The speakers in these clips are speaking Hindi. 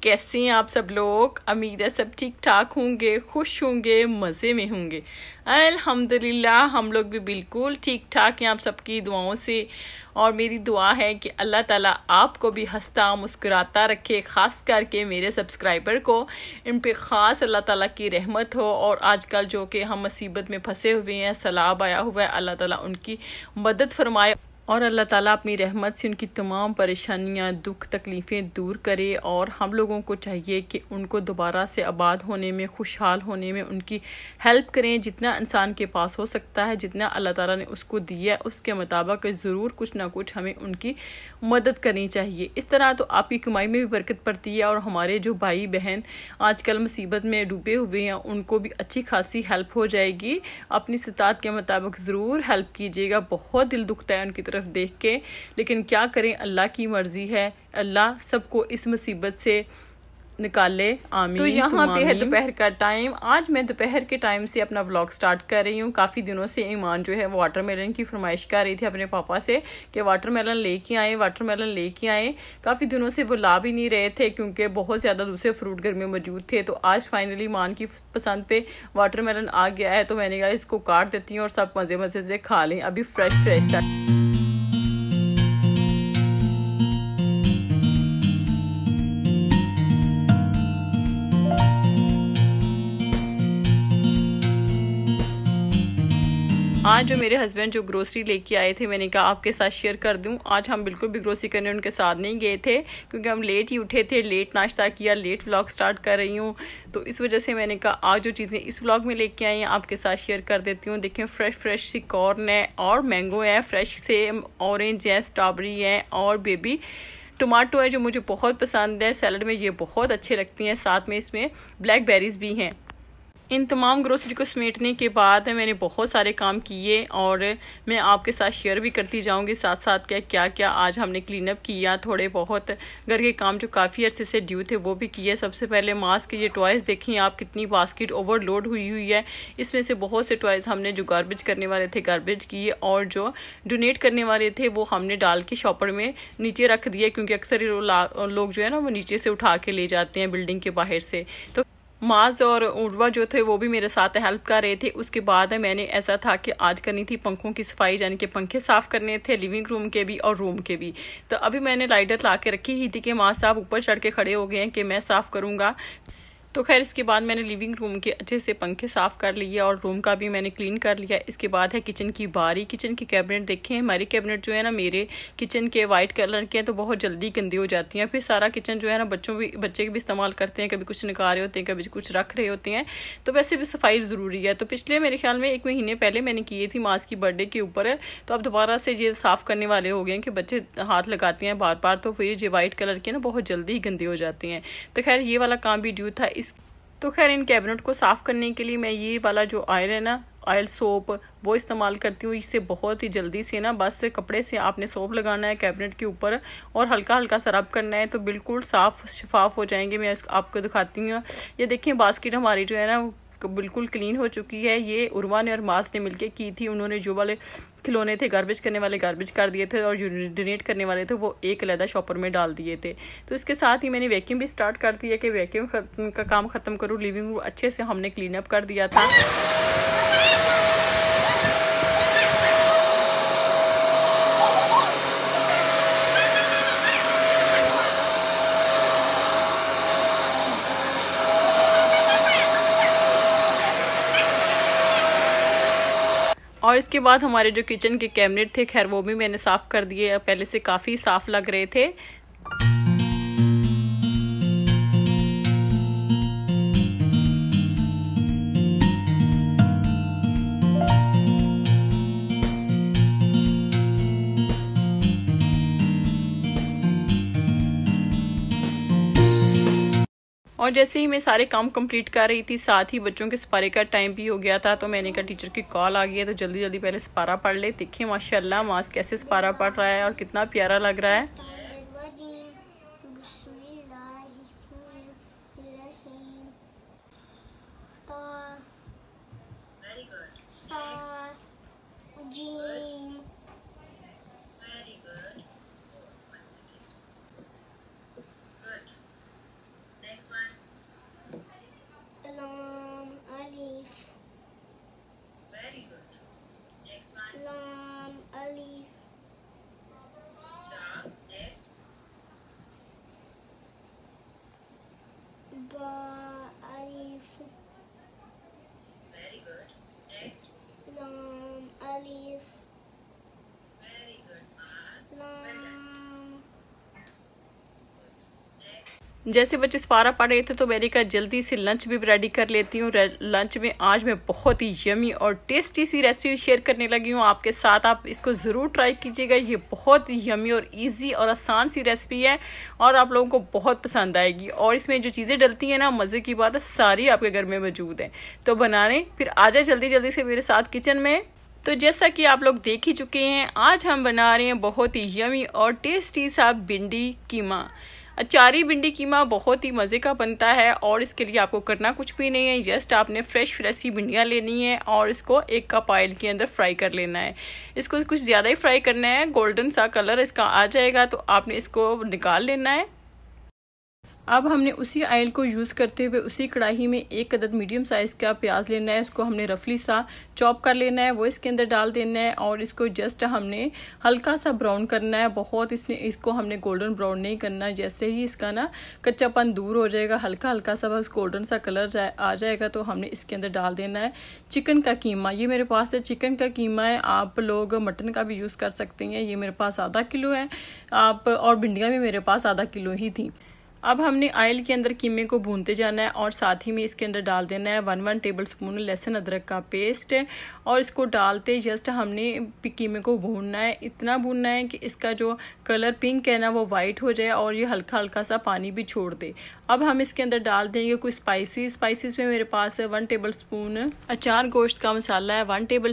कैसे हैं आप सब लोग। उम्मीद है सब ठीक ठाक होंगे, खुश होंगे, मज़े में होंगे। अल्हम्दुलिल्लाह हम लोग भी बिल्कुल ठीक ठाक हैं आप सबकी दुआओं से। और मेरी दुआ है कि अल्लाह ताला आपको भी हंसता मुस्कुराता रखे, ख़ास करके मेरे सब्सक्राइबर को इन पे ख़ास अल्लाह ताला की रहमत हो। और आजकल जो कि हम मुसीबत में फंसे हुए हैं, सैलाब आया हुआ है, अल्लाह ताला उनकी मदद फरमाए और अल्लाह ताला अपनी रहमत से उनकी तमाम परेशानियां, दुख, तकलीफ़ें दूर करे। और हम लोगों को चाहिए कि उनको दोबारा से आबाद होने में, खुशहाल होने में उनकी हेल्प करें। जितना इंसान के पास हो सकता है, जितना अल्लाह ताला ने उसको दिया उसके मुताबिक ज़रूर कुछ ना कुछ हमें उनकी मदद करनी चाहिए। इस तरह तो आपकी कमाई में भी बरकत पड़ती है और हमारे जो भाई बहन आजकल मुसीबत में डूबे हुए हैं उनको भी अच्छी खासी हेल्प हो जाएगी। अपनी इस्तात के मुताबिक ज़रूर हेल्प कीजिएगा। बहुत दिल दुखता है उनकी तरफ देख के, लेकिन क्या करें, अल्लाह की मर्जी है। अल्लाह सबको इस मुसीबत से निकाले, आमीन। तो यहाँ पे है दोपहर का टाइम। आज मैं दोपहर के टाइम से अपना व्लॉग स्टार्ट कर रही हूँ। काफ़ी दिनों से ईमान जो है वाटरमेलन की फरमाइश कर रही थी अपने पापा से कि वाटरमेलन लेके आए, वाटरमेलन लेके आए। काफ़ी दिनों से वो ला भी नहीं रहे थे क्योंकि बहुत ज़्यादा दूसरे फ्रूट घर में मौजूद थे। तो आज फाइनली ईमान की पसंद पे वाटरमेलन आ गया है, तो मैंने कहा इसको काट देती हूँ और सब मज़े मज़े से खा लें अभी फ्रेश फ्रेश सा। आज जो मेरे हस्बैंड जो ग्रोसरी लेके आए थे, मैंने कहा आपके साथ शेयर कर दूं। आज हम बिल्कुल भी ग्रोसरी करने उनके साथ नहीं गए थे क्योंकि हम लेट ही उठे थे, लेट नाश्ता किया, लेट व्लॉग स्टार्ट कर रही हूँ। तो इस वजह से मैंने कहा आज जो चीज़ें इस व्लॉग में लेके आई हैं आपके साथ शेयर कर देती हूँ। देखें फ्रेश फ्रेश सी कॉर्न है और मैंगो है, फ्रेश सेम, ऑरेंज है, स्ट्रॉबेरी है और बेबी टमाटो है जो मुझे बहुत पसंद है। सैलड में ये बहुत अच्छे लगती हैं। साथ में इसमें ब्लैक बेरीज भी हैं। इन तमाम ग्रोसरी को समेटने के बाद मैंने बहुत सारे काम किए और मैं आपके साथ शेयर भी करती जाऊंगी साथ साथ क्या क्या आज हमने क्लीन अप किया। थोड़े बहुत घर के काम जो काफ़ी अरसे से ड्यू थे वो भी किए। सबसे पहले मास्क के ये टॉयज़ देखिए आप, कितनी बास्केट ओवरलोड हुई है। इसमें से बहुत से टॉयज़ हमने जो गार्बेज करने वाले थे गार्बेज किए और जो डोनेट करने वाले थे वो हमने डाल के शॉपर में नीचे रख दिया क्योंकि अक्सर लोग जो है ना वो नीचे से उठा के ले जाते हैं बिल्डिंग के बाहर से। तो माज और उर्वा जो थे वो भी मेरे साथ हेल्प कर रहे थे। उसके बाद मैंने ऐसा था कि आज करनी थी पंखों की सफाई, यानी कि पंखे साफ़ करने थे लिविंग रूम के भी और रूम के भी। तो अभी मैंने लाइटर ला के रखी ही थी कि माँ साहब ऊपर चढ़ के खड़े हो गए हैं कि मैं साफ़ करूँगा। तो खैर इसके बाद मैंने लिविंग रूम के अच्छे से पंखे साफ़ कर लिए और रूम का भी मैंने क्लीन कर लिया। इसके बाद है किचन की बारी। किचन की कैबिनेट देखें, हमारी कैबिनेट जो है ना मेरे किचन के वाइट कलर के हैं तो बहुत जल्दी गंदी हो जाती हैं। फिर सारा किचन जो है ना बच्चे भी इस्तेमाल करते हैं, कभी कुछ निकाल रहे होते हैं, कभी कुछ रख रहे होते हैं। तो वैसे भी सफाई ज़रूरी है। तो पिछले मेरे ख्याल में 1 महीने पहले मैंने की थी मास की बर्थडे के ऊपर। तो अब दोबारा से ये साफ़ करने वाले हो गए हैं कि बच्चे हाथ लगाते हैं बार बार, तो फिर ये वाइट कलर के ना बहुत जल्दी ही गंदी हो जाती हैं। तो खैर ये वाला काम भी ड्यू था। तो खैर इन कैबिनेट को साफ़ करने के लिए मैं ये वाला जो ऑयल है ना, ऑयल सोप, वो इस्तेमाल करती हूँ। इससे बहुत ही जल्दी से ना बस कपड़े से आपने सोप लगाना है कैबिनेट के ऊपर और हल्का हल्का सा रब करना है तो बिल्कुल साफ़ शफाफ हो जाएंगे। मैं आपको दिखाती हूँ। ये देखिए बास्केट हमारी जो है ना बिल्कुल क्लीन हो चुकी है। ये उर्वा ने और मास ने मिलके की थी। उन्होंने जो वाले खिलौने थे गार्बेज करने वाले गार्बेज कर दिए थे और जो डोनेट करने वाले थे वो एक अलहदा शॉपर में डाल दिए थे। तो इसके साथ ही मैंने वैक्यूम भी स्टार्ट कर दिया कि वैक्यूम का काम ख़त्म करूँ। लिविंग रूम अच्छे से हमने क्लीन अप कर दिया था। और इसके बाद हमारे जो किचन के कैबिनेट थे खैर वो भी मैंने साफ़ कर दिए, पहले से काफ़ी साफ़ लग रहे थे। और जैसे ही मैं सारे काम कंप्लीट कर रही थी साथ ही बच्चों के सपारे का टाइम भी हो गया था। तो मैंने कहा टीचर की कॉल आ गई है तो जल्दी जल्दी पहले सपारा पढ़ ले। देखिए माशाल्लाह मास कैसे सपारा पढ़ रहा है और कितना प्यारा लग रहा है। Lam, Alif, Lam. जैसे बच्चे सपारा पढ़ रहे थे तो मैंने कहा जल्दी से लंच भी रेडी कर लेती हूँ। लंच में आज मैं बहुत ही यमी और टेस्टी सी रेसिपी शेयर करने लगी हूँ आपके साथ। आप इसको ज़रूर ट्राई कीजिएगा। ये बहुत ही यमी और इजी और आसान सी रेसिपी है और आप लोगों को बहुत पसंद आएगी। और इसमें जो चीज़ें डलती हैं ना, मज़े की बात है, सारी आपके घर में मौजूद हैं। तो बनाने फिर आ जाए जल्दी जल्दी से मेरे साथ किचन में। तो जैसा कि आप लोग देख ही चुके हैं, आज हम बना रहे हैं बहुत ही यमी और टेस्टी सा भिंडी कीमा। अचारी भिंडी कीमा बहुत ही मज़े का बनता है और इसके लिए आपको करना कुछ भी नहीं है। जस्ट आपने फ्रेश ही भिंडियाँ लेनी है और इसको एक कप ऑयल के अंदर फ्राई कर लेना है। इसको कुछ ज़्यादा ही फ्राई करना है, गोल्डन सा कलर इसका आ जाएगा तो आपने इसको निकाल लेना है। अब हमने उसी ऑयल को यूज़ करते हुए उसी कढ़ाई में एक अदद मीडियम साइज़ का प्याज लेना है। इसको हमने रफली सा चॉप कर लेना है, वो इसके अंदर डाल देना है और इसको जस्ट हमने हल्का सा ब्राउन करना है। बहुत इसको हमने गोल्डन ब्राउन नहीं करना। जैसे ही इसका ना कच्चापन दूर हो जाएगा, हल्का हल्का सा बस गोल्डन सा कलर आ जाएगा तो हमने इसके अंदर डाल देना है चिकन का कीमा। ये मेरे पास है चिकन का कीमा है, आप लोग मटन का भी यूज़ कर सकते हैं। ये मेरे पास आधा किलो है और भिंडियाँ भी मेरे पास आधा किलो ही थी। अब हमने ऑयल के अंदर कीमे को भूनते जाना है और साथ ही में इसके अंदर डाल देना है 1 टेबल स्पून लहसुन अदरक का पेस्ट और इसको डालते जस्ट हमने कीमे को भूनना है। इतना भूनना है कि इसका जो कलर पिंक है ना वो वाइट हो जाए और ये हल्का हल्का सा पानी भी छोड़ दे। अब हम इसके अंदर डाल देंगे कुछ स्पाइसेस में मेरे पास है 1 टेबल स्पून अचार गोश्त का मसाला है, 1 टेबल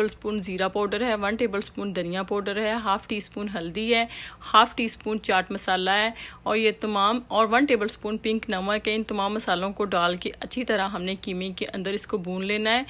स्पून ज़ीरा पाउडर है, 1 टेबल स्पून धनिया पाउडर है, हाफ़ टी स्पून हल्दी है, half tea spoon chaat masala है और ये और 1 टेबल स्पून पिंक नमक है। इन तमाम मसालों को डाल के अच्छी तरह हमने कीमे के अंदर इसको भून लेना है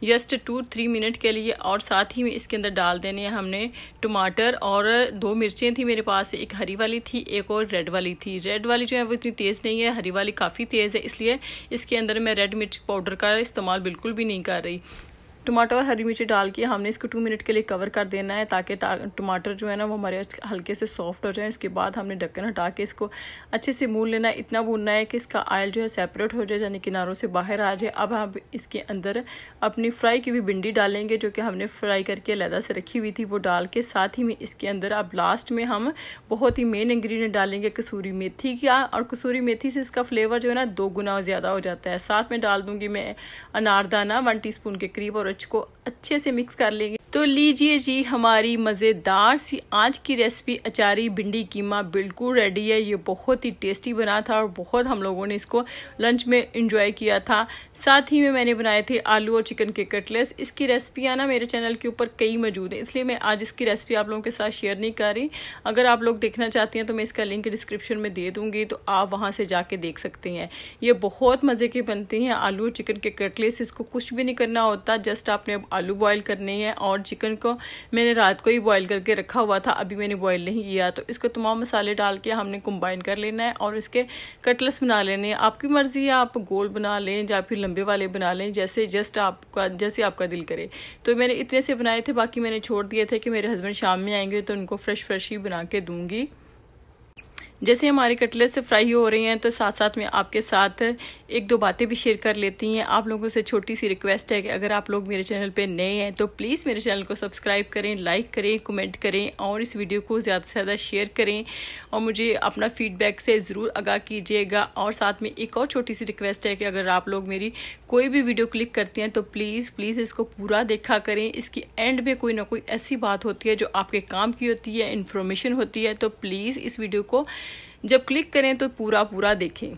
जस्ट 2-3 मिनट के लिए। और साथ ही में इसके अंदर डाल देने हैं हमने टमाटर और 2 मिर्चें थी मेरे पास, एक हरी वाली थी, एक और रेड वाली थी। रेड वाली जो है वो इतनी तेज़ नहीं है, हरी वाली काफ़ी तेज़ है, इसलिए इसके अंदर मैं रेड मिर्च पाउडर का इस्तेमाल बिल्कुल भी नहीं कर रही। टमाटर और हरी मिर्ची डाल के हमने इसको 2 मिनट के लिए कवर कर देना है ताकि टमाटर जो है ना वो हमारे हल्के से सॉफ्ट हो जाए। इसके बाद हमने ढक्कन हटा के इसको अच्छे से भून लेना है। इतना भूनना है कि इसका ऑयल जो है सेपरेट हो जाए, यानी किनारों से बाहर आ जाए। अब हम इसके अंदर अपनी फ्राई की हुई भिंडी डालेंगे जो कि हमने फ्राई करके अलहदा से रखी हुई थी, वो डाल के साथ ही में इसके अंदर अब लास्ट में हम बहुत ही मेन इंग्रेडिएंट डालेंगे कसूरी मेथी का। और कसूरी मेथी से इसका फ्लेवर जो है ना 2 गुना ज़्यादा हो जाता है। साथ में डाल दूंगी मैं अनारदाना 1 टीस्पून के करीब और को अच्छे से मिक्स कर लेंगे। तो लीजिए जी, हमारी मज़ेदार सी आज की रेसिपी अचारी भिंडी कीमा बिल्कुल रेडी है। ये बहुत ही टेस्टी बना था और बहुत हम लोगों ने इसको लंच में एंजॉय किया था। साथ ही में मैंने बनाए थे आलू और चिकन के कटलेट्स। इसकी रेसिपियाँ ना मेरे चैनल के ऊपर कई मौजूद हैं, इसलिए मैं आज इसकी रेसिपी आप लोगों के साथ शेयर नहीं कर रही। अगर आप लोग देखना चाहती हैं तो मैं इसका लिंक डिस्क्रिप्शन में दे दूँगी, तो आप वहाँ से जाके देख सकते हैं। ये बहुत मज़े के बनते हैं आलू और चिकन के कटलेट्स। इसको कुछ भी नहीं करना होता, जस्ट आपने आलू बॉयल करने हैं और चिकन को मैंने रात को ही बॉईल करके रखा हुआ था, अभी मैंने बॉईल नहीं किया। तो इसको तमाम मसाले डाल के हमने कंबाइन कर लेना है और इसके कटलेट्स बना लेने हैं। आपकी मर्ज़ी है, आप गोल बना लें या फिर लंबे वाले बना लें, जैसे आपका दिल करे। तो मैंने इतने से बनाए थे, बाकी मैंने छोड़ दिए थे कि मेरे हस्बैंड शाम में आएंगे तो उनको फ्रेश ही बना के दूंगी। जैसे हमारे कटलेट से फ्राई हो रही हैं तो साथ साथ में आपके साथ 1-2 बातें भी शेयर कर लेती हैं। आप लोगों से छोटी सी रिक्वेस्ट है कि अगर आप लोग मेरे चैनल पे नए हैं तो प्लीज़ मेरे चैनल को सब्सक्राइब करें, लाइक करें, कमेंट करें और इस वीडियो को ज़्यादा से ज़्यादा शेयर करें और मुझे अपना फीडबैक से ज़रूर आगाह कीजिएगा। और साथ में एक और छोटी सी रिक्वेस्ट है कि अगर आप लोग मेरी कोई भी वीडियो क्लिक करते हैं तो प्लीज़ इसको पूरा देखा करें। इसकी एंड में कोई ना कोई ऐसी बात होती है जो आपके काम की होती है, इन्फॉर्मेशन होती है, तो प्लीज़ इस वीडियो को जब क्लिक करें तो पूरा देखें।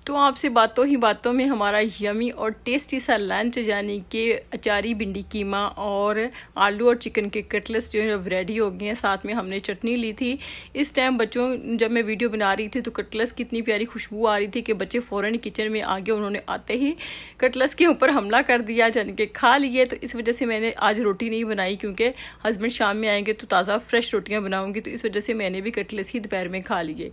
तो आपसे बातों ही बातों में हमारा यमी और टेस्टी सा लंच यानी कि अचारी भिंडी कीमा और आलू और चिकन के कटलेट्स जो है रेडी हो गए हैं। साथ में हमने चटनी ली थी। इस टाइम बच्चों जब मैं वीडियो बना रही थी तो कटलेट्स की इतनी प्यारी खुशबू आ रही थी कि बच्चे फ़ौरन किचन में आ गए। उन्होंने आते ही कटलेट्स के ऊपर हमला कर दिया, यानी कि खा लिए। तो इस वजह से मैंने आज रोटी नहीं बनाई, क्योंकि हस्बैंड शाम में आएंगे तो ताज़ा फ्रेश रोटियाँ बनाऊँगी, तो इस वजह से मैंने भी कटलेट्स ही दोपहर में खा लिए।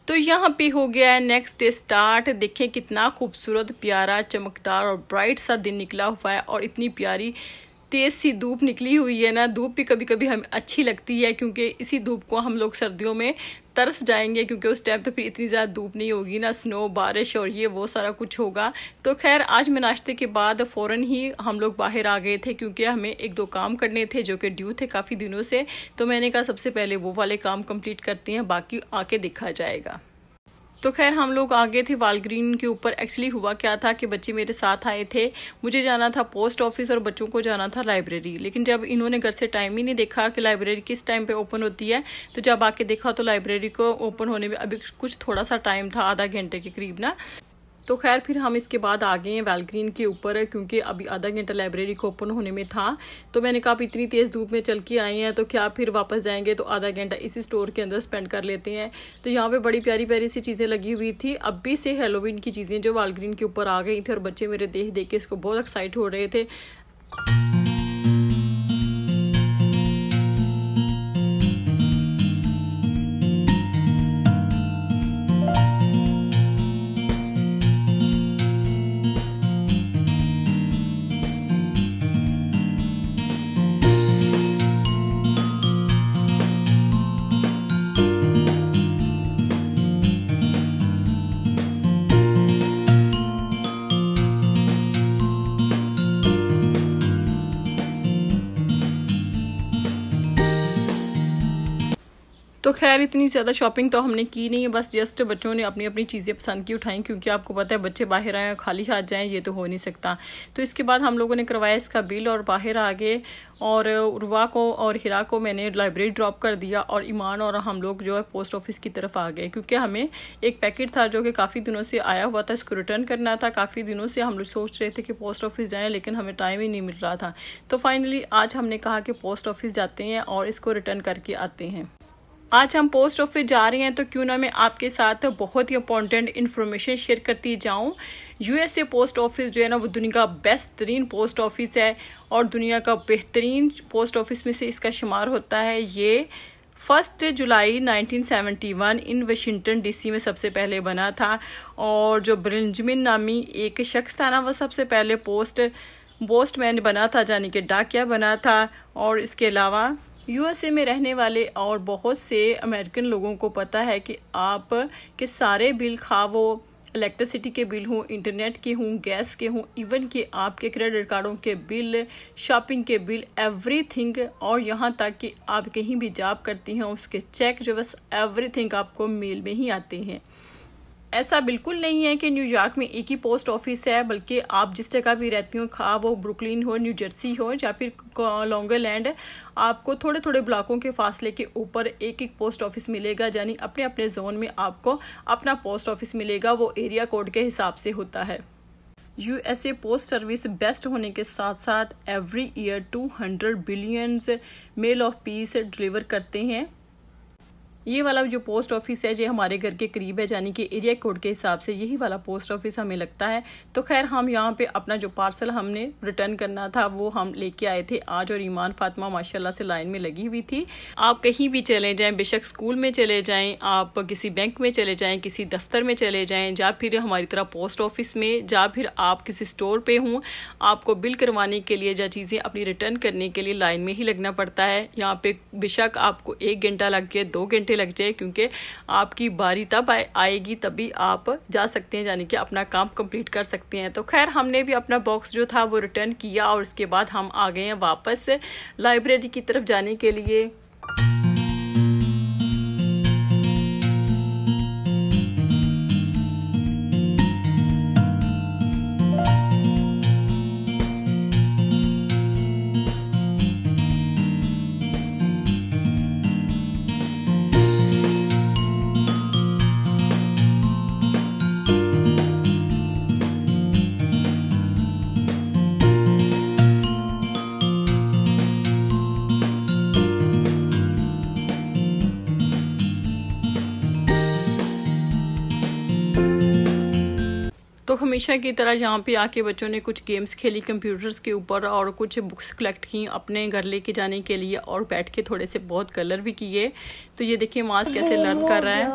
तो यहाँ पे हो गया है नेक्स्ट डे स्टार्ट। देखें कितना खूबसूरत, प्यारा, चमकदार और ब्राइट सा दिन निकला हुआ है और इतनी प्यारी तेज़ सी धूप निकली हुई है ना, धूप भी कभी कभी हमें अच्छी लगती है क्योंकि इसी धूप को हम लोग सर्दियों में तरस जाएंगे, क्योंकि उस टाइम तो फिर इतनी ज़्यादा धूप नहीं होगी ना, स्नो बारिश और ये वो सारा कुछ होगा। तो खैर आज मैं नाश्ते के बाद फ़ौरन ही हम लोग बाहर आ गए थे क्योंकि हमें एक दो काम करने थे जो कि ड्यू थे काफ़ी दिनों से। तो मैंने कहा सबसे पहले वो वाले काम कंप्लीट करते हैं, बाकी आके देखा जाएगा। तो खैर हम लोग आगे थे वालग्रीन के ऊपर। एक्चुअली हुआ क्या था कि बच्चे मेरे साथ आए थे, मुझे जाना था पोस्ट ऑफिस और बच्चों को जाना था लाइब्रेरी। लेकिन जब इन्होंने घर से टाइम ही नहीं देखा कि लाइब्रेरी किस टाइम पे ओपन होती है, तो जब आके देखा तो लाइब्रेरी को ओपन होने में अभी कुछ थोड़ा सा टाइम था, आधा घंटे के करीब ना। तो खैर फिर हम इसके बाद आ गए हैं वालग्रीन के ऊपर क्योंकि अभी आधा घंटा लाइब्रेरी को ओपन होने में था। तो मैंने कहा आप इतनी तेज़ धूप में चल के आए हैं तो क्या फिर वापस जाएंगे, तो आधा घंटा इसी स्टोर के अंदर स्पेंड कर लेते हैं। तो यहाँ पे बड़ी प्यारी प्यारी सी चीज़ें लगी हुई थी, अभी से हेलोवीन की चीज़ें जो वालग्रीन के ऊपर आ गई थी और बच्चे मेरे देख देख के इसको बहुत एक्साइट हो रहे थे। तो खैर इतनी ज़्यादा शॉपिंग तो हमने की नहीं है, बस जस्ट बच्चों ने अपनी अपनी चीज़ें पसंद की उठाई, क्योंकि आपको पता है बच्चे बाहर आए खाली हाथ जाएं ये तो हो नहीं सकता। तो इसके बाद हम लोगों ने करवाया इसका बिल और बाहर आ गए, और उर्वा को और हिरा को मैंने लाइब्रेरी ड्रॉप कर दिया और ईमान और हम लोग जो है पोस्ट ऑफिस की तरफ आ गए, क्योंकि हमें एक पैकेट था जो कि काफ़ी दिनों से आया हुआ था, इसको रिटर्न करना था। काफ़ी दिनों से हम लोग सोच रहे थे कि पोस्ट ऑफिस जाएं, लेकिन हमें टाइम ही नहीं मिल रहा था। तो फाइनली आज हमने कहा कि पोस्ट ऑफिस जाते हैं और इसको रिटर्न करके आते हैं। आज हम पोस्ट ऑफिस जा रहे हैं तो क्यों ना मैं आपके साथ बहुत ही इंपॉर्टेंट इन्फॉर्मेशन शेयर करती जाऊं। यूएसए पोस्ट ऑफिस जो है ना वो दुनिया का बेस्ट तरीन पोस्ट ऑफिस है और दुनिया का बेहतरीन पोस्ट ऑफिस में से इसका शुमार होता है। ये 1 जुलाई 1971 इन वाशिंगटन डीसी में सबसे पहले बना था, और जो बेंजामिन नामी एक शख्स था ना वो सबसे पहले पोस्टमैन बना था, यानी कि डाकिया बना था। और इसके अलावा यूएसए में रहने वाले और बहुत से अमेरिकन लोगों को पता है कि आप के सारे बिल, खा वो इलेक्ट्रिसिटी के बिल हों, इंटरनेट के हों, गैस के हों, इवन कि आपके क्रेडिट कार्डों के बिल, शॉपिंग के बिल, एवरीथिंग, और यहाँ तक कि आप कहीं भी जॉब करती हैं उसके चेक जो बस एवरीथिंग आपको मेल में ही आते हैं। ऐसा बिल्कुल नहीं है कि न्यूयॉर्क में एक ही पोस्ट ऑफिस है, बल्कि आप जिस जगह भी रहती हो, खा वो ब्रुकलिन हो, न्यू जर्सी हो या फिर लॉन्गरलैंड, आपको थोड़े थोड़े ब्लॉकों के फासले के ऊपर एक एक पोस्ट ऑफिस मिलेगा, यानी अपने अपने जोन में आपको अपना पोस्ट ऑफिस मिलेगा, वो एरिया कोड के हिसाब से होता है। यूएसए पोस्ट सर्विस बेस्ट होने के साथ साथ every year 200 billions mail of piece deliver करते हैं। ये वाला जो पोस्ट ऑफिस है ये हमारे घर के करीब है, यानी कि एरिया कोड के हिसाब से यही वाला पोस्ट ऑफिस हमें लगता है। तो खैर हम यहाँ पे अपना जो पार्सल हमने रिटर्न करना था वो हम लेके आए थे आज, और ईमान फातिमा माशाल्लाह से लाइन में लगी हुई थी। आप कहीं भी चले जाएं, बेशक स्कूल में चले जाएं, आप किसी बैंक में चले जाएं, किसी दफ्तर में चले जाएं, या फिर हमारी तरह पोस्ट ऑफिस में, या फिर आप किसी स्टोर पे हों, आपको बिल करवाने के लिए या चीज़ें अपनी रिटर्न करने के लिए लाइन में ही लगना पड़ता है। यहाँ पे बेशक आपको 1 घंटा लग जाए, 2 घंटे लग जाए, क्योंकि आपकी बारी तब आएगी तभी आप जा सकते हैं, यानी कि अपना काम कंप्लीट कर सकते हैं। तो खैर हमने भी अपना बॉक्स जो था वो रिटर्न किया और उसके बाद हम आ गए हैं वापस लाइब्रेरी की तरफ जाने के लिए। तो हमेशा की तरह यहाँ पे आके बच्चों ने कुछ गेम्स खेली कंप्यूटर्स के ऊपर, और कुछ बुक्स कलेक्ट की अपने घर लेके जाने के लिए, और बैठ के थोड़े से बहुत कलर भी किए। तो ये देखिए मास कैसे लर्न कर रहा है।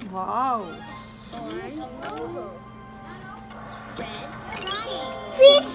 Wow Fish.